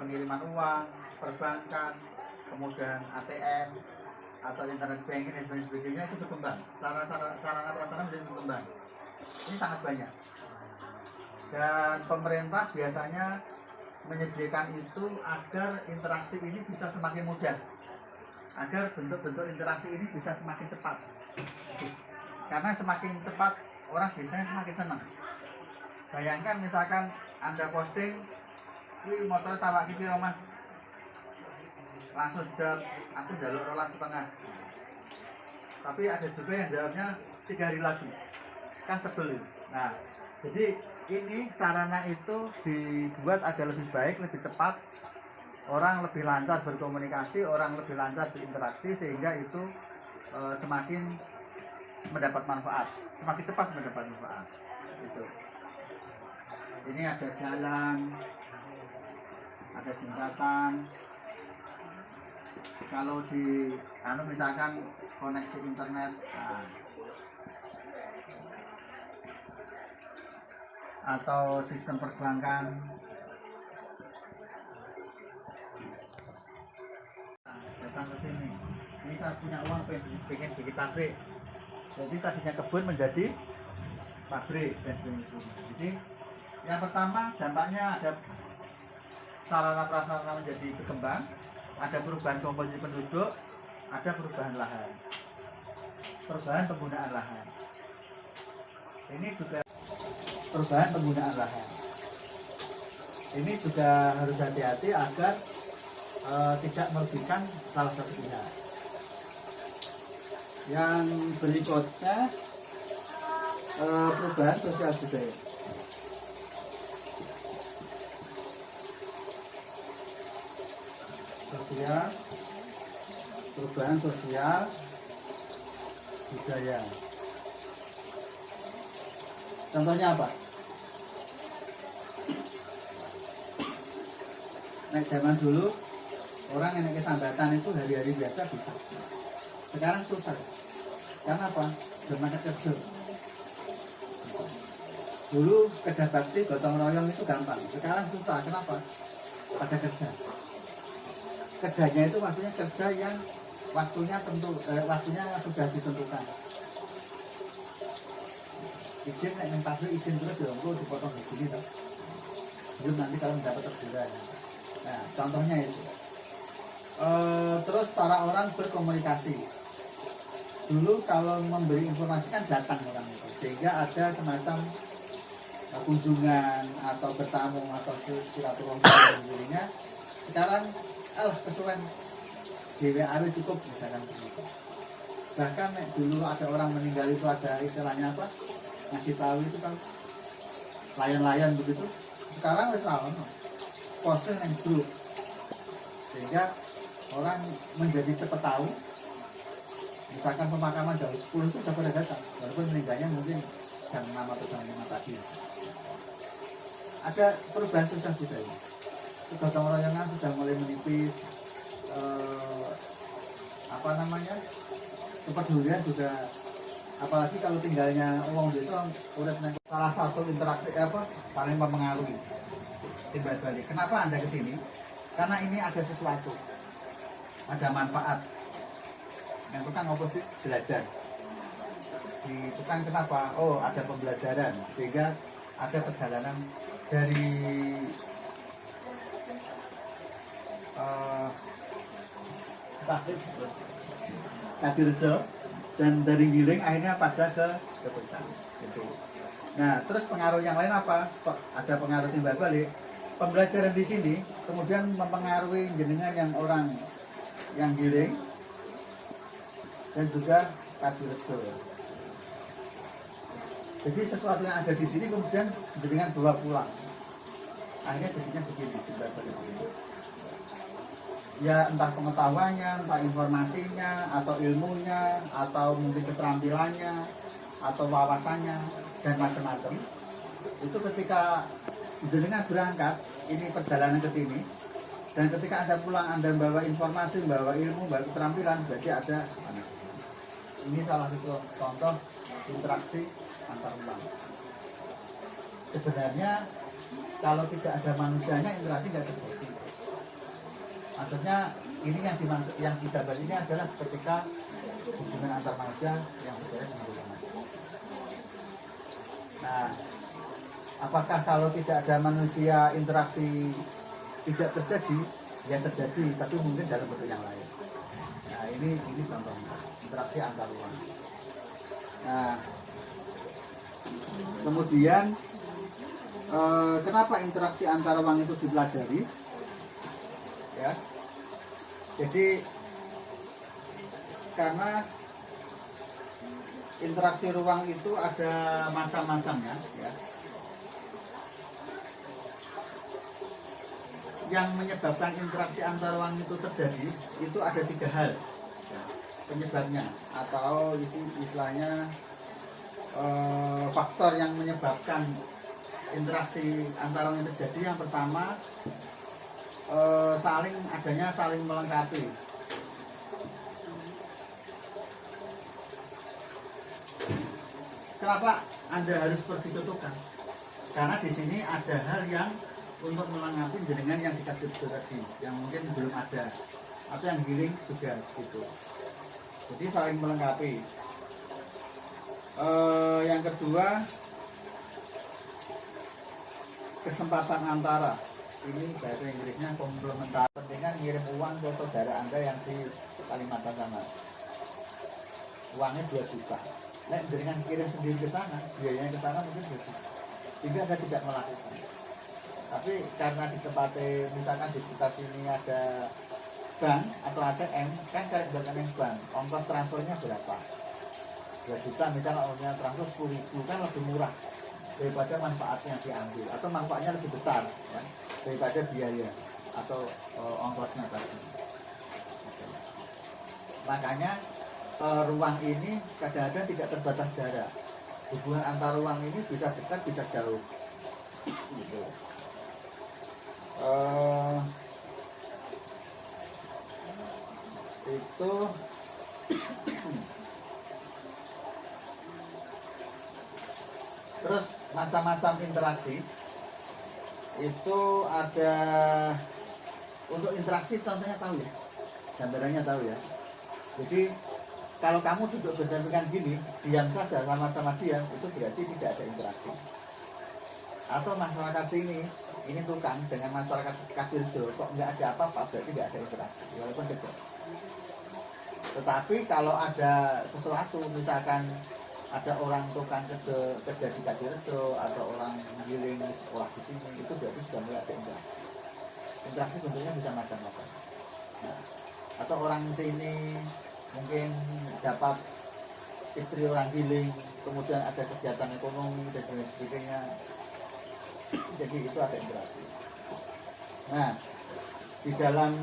pengiriman uang, perbankan, kemudian ATM atau internet banking dan sebagainya itu berkembang. Sarana prasarana menjadi berkembang. Ini sangat banyak. Dan pemerintah biasanya menyediakan itu agar interaksi ini bisa semakin mudah, agar bentuk-bentuk interaksi ini bisa semakin cepat. Karena semakin cepat orang biasanya semakin senang. Bayangkan misalkan Anda posting, "Wih, motor tawak iki Mas." Langsung jawab, "Aku jalur 2,5." Tapi ada juga yang jawabnya 3 hari lagi. Kan sebel. Nah, jadi ini sarana itu dibuat agar lebih baik, lebih cepat, orang lebih lancar berkomunikasi, orang lebih lancar berinteraksi, sehingga itu semakin mendapat manfaat, semakin cepat mendapat manfaat. Itu. Ini ada jalan, ada jembatan. Kalau di misalkan koneksi internet, atau sistem perbankan, datang ke sini. Ini saya punya uang pengen bikin pabrik. Jadi tadinya kebun menjadi pabrik dan sebagainya. Jadi yang pertama dampaknya ada sarana prasarana menjadi berkembang, ada perubahan komposisi penduduk, ada perubahan lahan, perubahan penggunaan lahan. Ini juga perubahan penggunaan lahan. Ini juga harus hati-hati agar tidak merugikan salah satu pihak. Yang berikutnya perubahan sosial budaya. Perubahan sosial budaya. Contohnya apa? Nek zaman dulu orang yang naik sambatan itu hari-hari biasa bisa. Sekarang susah. Karena apa? Zaman kerja. Dulu kerja bakti gotong royong itu gampang. Sekarang susah. Kenapa? Pada kerja. Kerjanya itu maksudnya kerja yang waktunya sudah ditentukan. Izin nek pabrik izin terus ya engko dipotong di sini toh. Belum nanti kalau mendapat teguran. Nah, contohnya itu. Terus cara orang berkomunikasi. Dulu kalau memberi informasi kan datang orang itu, sehingga ada semacam kunjungan atau bertamu atau silaturahmi dan sebagainya. Sekarang kesuwen DWAW cukup misalkan begitu. Bahkan dulu ada orang meninggal itu ada istilahnya apa? Ngasih tahu itu kan layan-layan begitu. Sekarang wis ra ono. Posting yang grup. Sehingga orang menjadi cepat tahu. Misalkan pemakaman jam 10 itu sudah pada datang, walaupun meninggalnya mungkin jam 6 atau jam 5 tadi. Ada perubahan sosial budaya. Gotong royongan sudah mulai menipis. Kepedulian juga, apalagi kalau tinggalnya uang desa udah salah satu interaksi saling mempengaruhi. Timbal balik. Kenapa Anda kesini? Karena ini ada sesuatu, ada manfaat. Yang tukang opposite belajar. Di tukang kenapa? Oh, ada pembelajaran, sehingga ada perjalanan dari Kadirjo dan dari Giling akhirnya pada ke Depoksan. Gitu. Nah, terus pengaruh yang lain apa? Ada pengaruh timbal balik. Pembelajaran di sini kemudian mempengaruhi jenengan yang orang yang Giling dan juga Kadirjo. Jadi sesuatu yang ada di sini kemudian jenengan bawa pulang. Akhirnya jadinya begini, timbal balik begini. Ya entah pengetahuannya, entah informasinya, atau ilmunya, atau mungkin keterampilannya, atau wawasannya, dan macam-macam. Itu ketika jenengan berangkat, ini perjalanan ke sini, dan ketika Anda pulang, Anda bawa informasi, bawa ilmu, bawa keterampilan, berarti ada anak. Ini salah satu contoh interaksi antar ulang. Sebenarnya kalau tidak ada manusianya, interaksi tidak terjadi. Maksudnya ini yang dimaksud, yang digambar ini adalah ketika hubungan antar manusia yang berjalan dengan hubungan. Nah, apakah kalau tidak ada manusia interaksi tidak terjadi? Ya terjadi, tapi mungkin dalam bentuk yang lain. Nah, ini contohnya interaksi antar ruang. Nah, kemudian kenapa interaksi antar ruang itu dipelajari? Ya, jadi karena interaksi ruang itu ada macam-macamnya, ya. Yang menyebabkan interaksi antar ruang itu terjadi itu ada 3 hal, ya, penyebabnya atau istilahnya faktor yang menyebabkan interaksi antar ruang itu terjadi. Yang pertama, saling melengkapi. Kenapa Anda harus pergi ke tukang? Karena di sini ada hal yang untuk melengkapi dengan yang dikasih tadi, yang mungkin belum ada, atau yang giling juga gitu. Jadi saling melengkapi. Yang kedua, kesempatan antara. Ini bahasa Inggrisnya komplementar. Pentingnya ngirim uang ke saudara Anda yang di Kalimantan sana. Uangnya 2 juta. Nek dengan kirim sendiri ke sana, biayanya ke sana mungkin 2 juta. Sehingga Anda tidak melakukan. Tapi karena di tempat, misalkan di sekitar sini ada bank atau ATM, kan kalau bukan bank, ongkos transfernya berapa? 2 juta, misalnya ongkosnya transfer 10.000 kan lebih murah daripada manfaatnya diambil, atau manfaatnya lebih besar, ya, daripada biaya atau ongkosnya tadi. Makanya ruang ini kadang-kadang tidak terbatas jarak. Hubungan antar ruang ini bisa dekat, bisa jauh. Gitu. Itu terus macam-macam interaksi itu ada. Untuk interaksi contohnya tahu ya, gambarannya tahu ya. Jadi kalau kamu duduk berdampingan gini, diam saja sama-sama diam, itu berarti tidak ada interaksi. Atau masyarakat sini, ini tukang dengan masyarakat Kaciljo, kok nggak ada apa-apa, berarti nggak ada interaksi, walaupun kecil. Tetapi kalau ada sesuatu, misalkan ada orang tukang kerja di Kaciljo, atau orang giling sekolah di sini, itu berarti sudah mulai ada interaksi. Interaksi bentuknya bisa macam-macam. Nah, atau orang sini mungkin dapat istri orang giling, kemudian ada kegiatan ekonomi dan sebagainya. Jadi itu ada interaksi. Nah, di dalam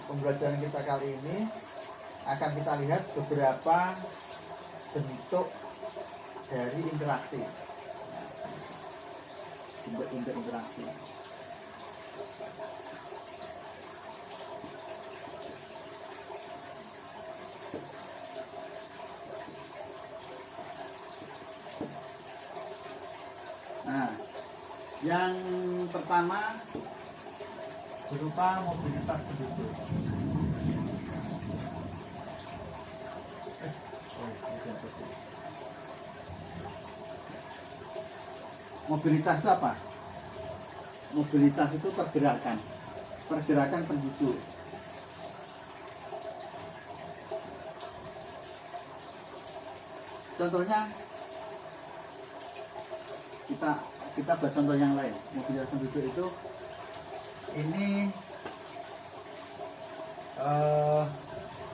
pembelajaran kita kali ini akan kita lihat beberapa bentuk dari interaksi. Bentuk interaksi. Nah, yang pertama berupa mobilitas penduduk. Mobilitas itu apa? Mobilitas itu pergerakan penduduk. Contohnya kita buat contoh yang lain. Mobilitas penduduk itu ini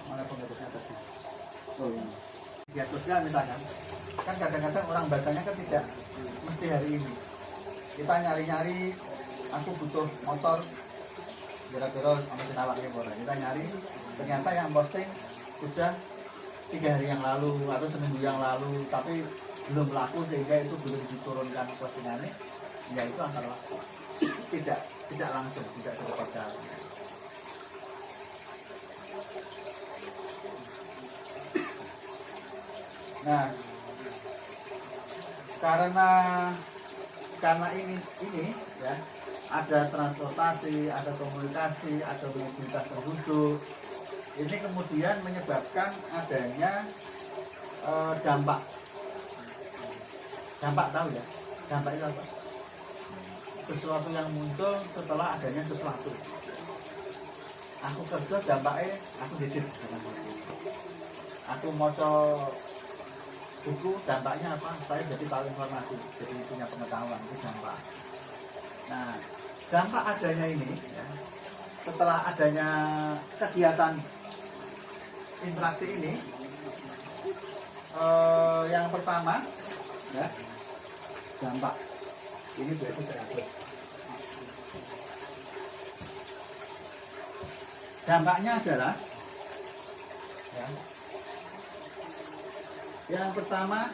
mana pengaruhnya tadi? Oh ini. Media sosial misalkan, kan kadang-kadang orang bacanya kan tidak mesti hari ini. Kita nyari-nyari, aku butuh motor kira-kira sama sinawaknya boleh. Kita nyari, ternyata yang posting sudah 3 hari yang lalu atau seminggu yang lalu, tapi belum laku sehingga itu belum diturunkan postingannya. Ya itu antara tidak langsung, tidak terbaca. Nah, karena ini ya, ada transportasi, ada komunikasi, ada mobilitas penduduk. Ini kemudian menyebabkan adanya dampak. Dampak tahu ya? Dampak itu apa? Sesuatu yang muncul setelah adanya sesuatu. Aku kerja dampaknya aku didik. Aku moco buku dampaknya apa? Saya jadi tahu informasi, jadi punya pengetahuan, itu dampak. Nah, dampak adanya ini ya, setelah adanya kegiatan interaksi ini, yang pertama ya, dampak ini berarti serabut. Dampaknya adalah ya, yang pertama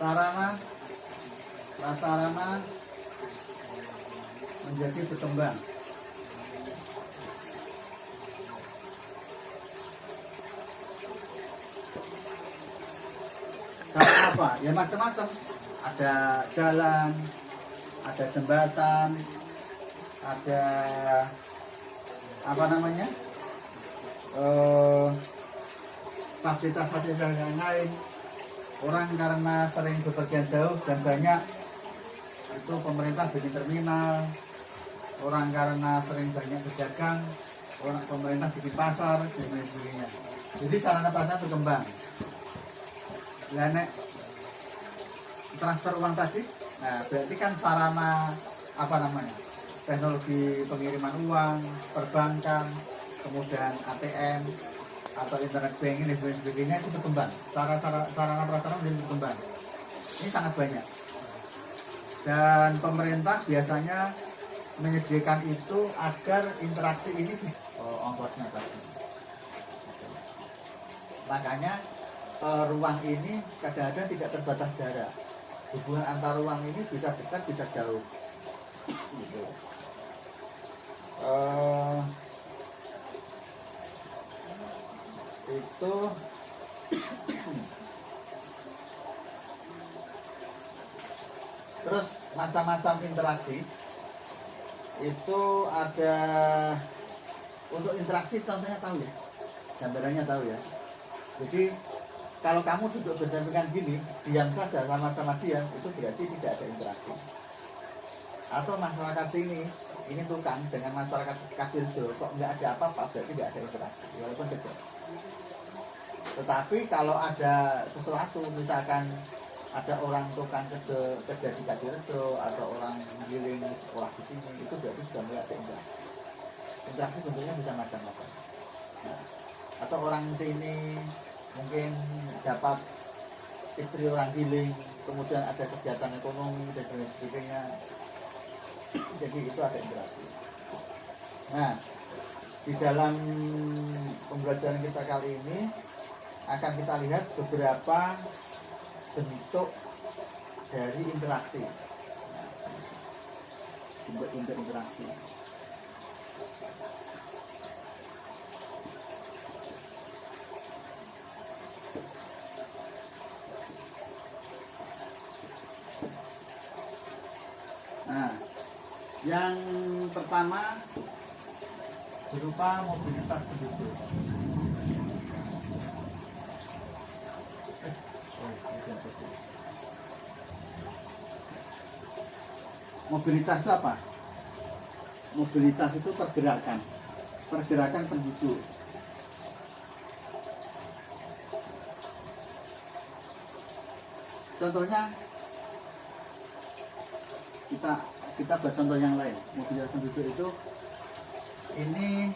sarana prasarana menjadi berkembang. Sarana apa? Ya macam-macam. Ada jalan, ada jembatan, ada apa namanya? Fasilitas-fasilitas yang lain. Orang karena sering bepergian jauh dan banyak, itu pemerintah bikin terminal. Orang karena sering banyak berdagang, orang pemerintah bikin pasar dan lain sebagainya. Jadi sarana prasarana berkembang. Nek transfer uang tadi, nah berarti kan sarana apa namanya? Teknologi pengiriman uang, perbankan, kemudian ATM atau internet banking dan sebagainya itu berkembang. Sarana prasarana menjadi berkembang. Ini sangat banyak. Dan pemerintah biasanya menyediakan itu agar interaksi ini bisa ongkosnya tadi. Makanya ruang ini kadang-kadang tidak terbatas jarak. Hubungan antar ruang ini bisa dekat, bisa jauh. Gitu. Itu terus macam-macam interaksi itu ada. Untuk interaksi contohnya tahu ya, gambarannya tahu ya. Jadi kalau kamu duduk berdampingan gini, diam saja sama-sama diam, itu berarti tidak ada interaksi. Atau masyarakat sini, ini tukang dengan masyarakat kecil kok nggak ada apa-apa, berarti nggak ada interaksi, walaupun dekat. Tetapi kalau ada sesuatu, misalkan ada orang tukang kerja di Kadirejo atau orang giling sekolah di sini, itu berarti sudah mulai ada interaksi. Interaksi bentuknya bisa macam-macam. Nah, atau orang sini mungkin dapat istri orang giling, kemudian ada kegiatan ekonomi dan sebagainya. Jadi itu ada interaksi. Nah, di dalam pembelajaran kita kali ini akan kita lihat beberapa bentuk dari interaksi. Bentuk interaksi. Nah, yang pertama berupa mobilitas penduduk. Mobilitas itu apa? Mobilitas itu pergerakan penduduk. Contohnya kita buat contoh yang lain. Mobilitas penduduk itu ini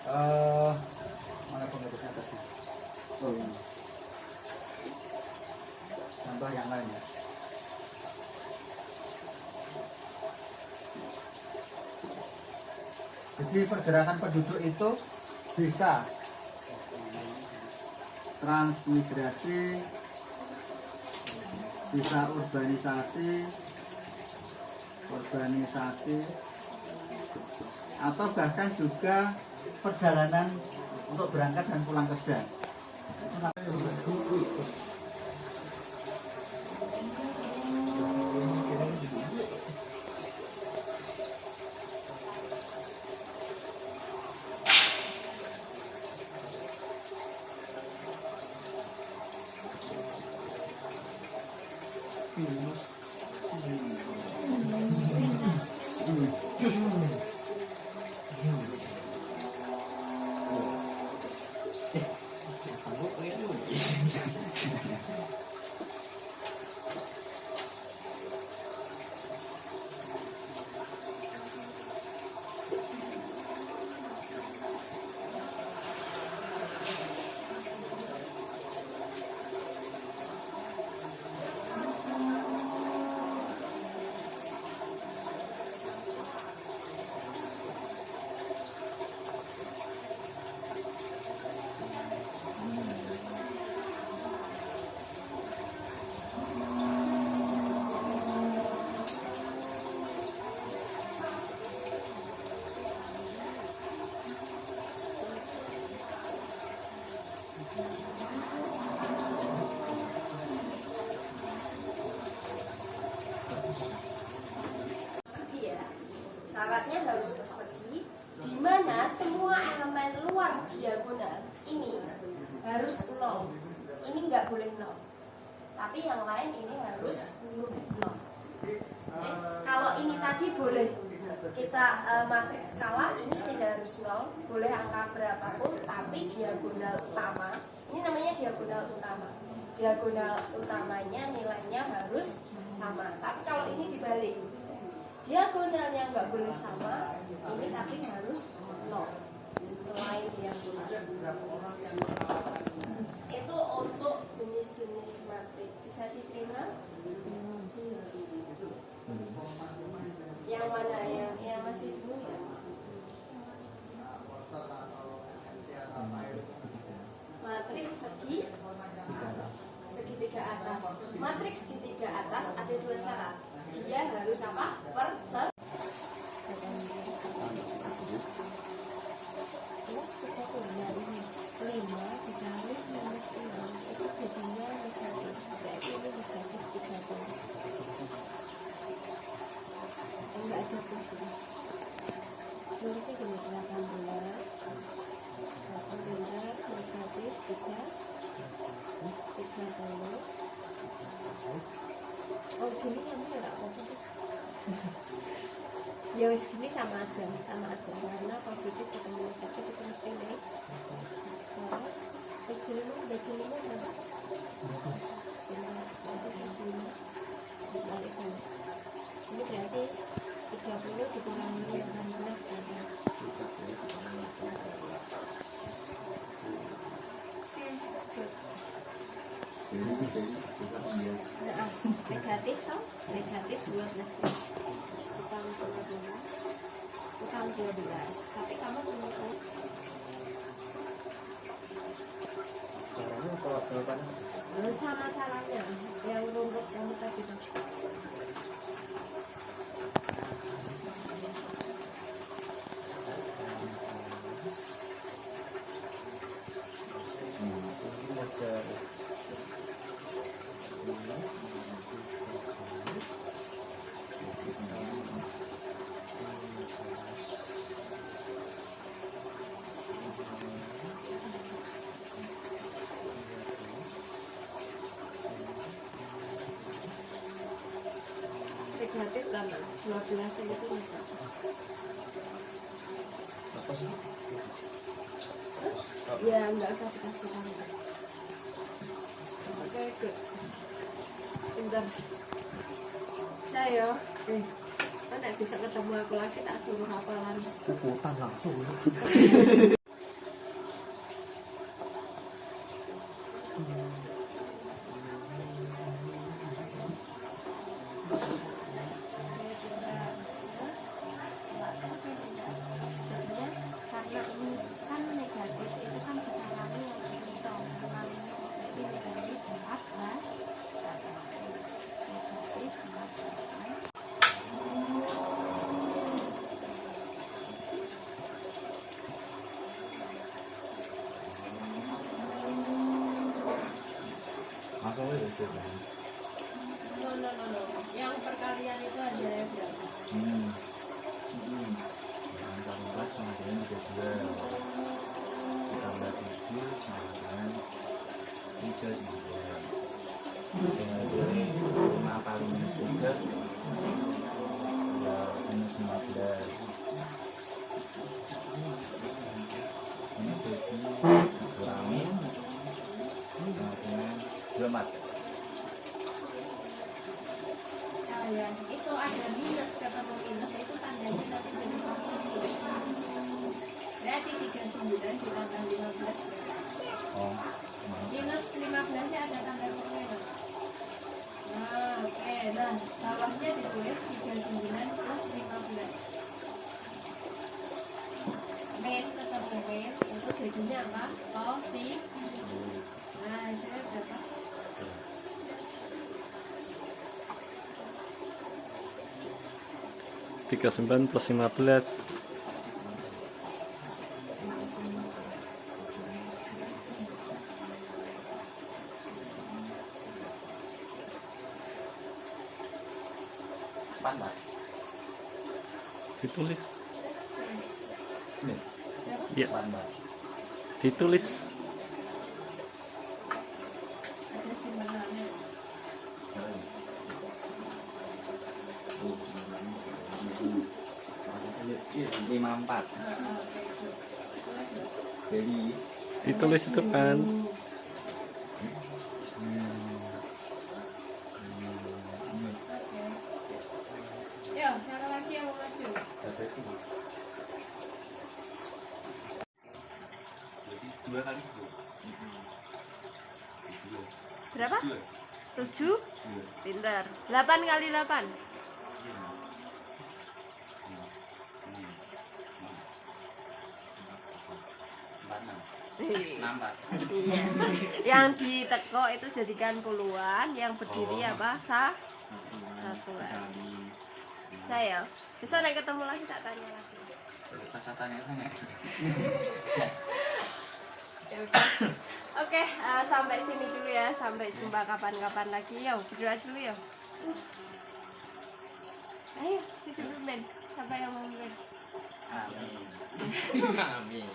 mana pengaruhnya tadi? Oh ini. Contoh yang lain ya. Jadi pergerakan penduduk itu bisa transmigrasi, bisa urbanisasi, atau bahkan juga perjalanan untuk berangkat dan pulang kerja. Itu namanya syaratnya harus persegi, di mana semua elemen luar diagonal ini harus 0. Ini nggak boleh 0. Tapi yang lain ini harus 0. Kalau ini tadi boleh kita matriks skala, ini tidak harus 0, boleh angka berapapun, tapi diagonal utama, ini namanya diagonal utama. Diagonal utamanya nilainya harus sama. Tapi kalau ini dibalik, diagonalnya nggak boleh sama, ini tapi harus 0 selain diagonal. Itu untuk jenis-jenis matrik. Bisa diterima? Yang mana yang masih belum ya? Matriks segitiga atas. Matriks segitiga atas ada 2 syarat. Dia harus apa? Persegi. Enggak ada plus ini. Nulisnya gini, 18 negatif 30. Oh gini kamu ya nggak apa-apa tuh. Ya wis gini sama aja karena positif ketemu negatif itu mesti naik. Terus bagi lima berapa? Ini berarti 30 dikurangi 16 kan? Nah, negatif toh? Negatif 12 bukan 12. Tapi kamu punya caranya kalau jawabannya sama caranya yang rumput kamu tadi tuh. Negatif lama 12 itu enggak. apa sih? Ya enggak usah dikasih tahu. Oke, good. Bentar. Saya mana bisa ketemu aku lagi tak suruh hafalan. Kukutan langsung. Karena ini kan negatif, itu kan besarannya yang dihitung. Jadi negatif 14, negatif 14. kau itu kan. No. Yang perkalian itu hasilnya berapa? Angka 4 sama dengan 32. Ditambah 7 sama dengan 39. Jadi 5 kali minus 3 ya minus 15. Ini jadi dikurangi sama dengan 24. Ya, itu ada minus, ketemu minus itu tandanya nanti jadi positif. Berarti 39 ditambah 15 berapa? Oh, Minus 15 nya ada tanda kurang. Nah, oke. Nah, bawahnya ditulis 39 plus 15. Min tetap min, itu jadinya apa? Positif. Nah, hasilnya berapa? 39 plus 15. Pandai. Ditulis. Ini. Ya, Pandai. ditulis. Ada simbolannya. 54. Oke, terus. Tulis ya. Jadi Ditulis itu kan. Oke. Yo, siapa lagi yang mau maju? ada itu. Jadi 2 kali 2. Berapa? 7? 2. Pintar. 8 kali 8. Nambah. Iya. Yang di teko itu jadikan puluhan, yang berdiri apa? Satuan. Saya. Besok naik ketemu lagi tak tanya lagi. Pas saya tanya-tanya. Ya udah. Oke, sampai sini dulu ya. Sampai jumpa kapan-kapan lagi. Yo, berdoa dulu yo. Ayo, si dulu men. Siapa yang mau men? Amin. Amin.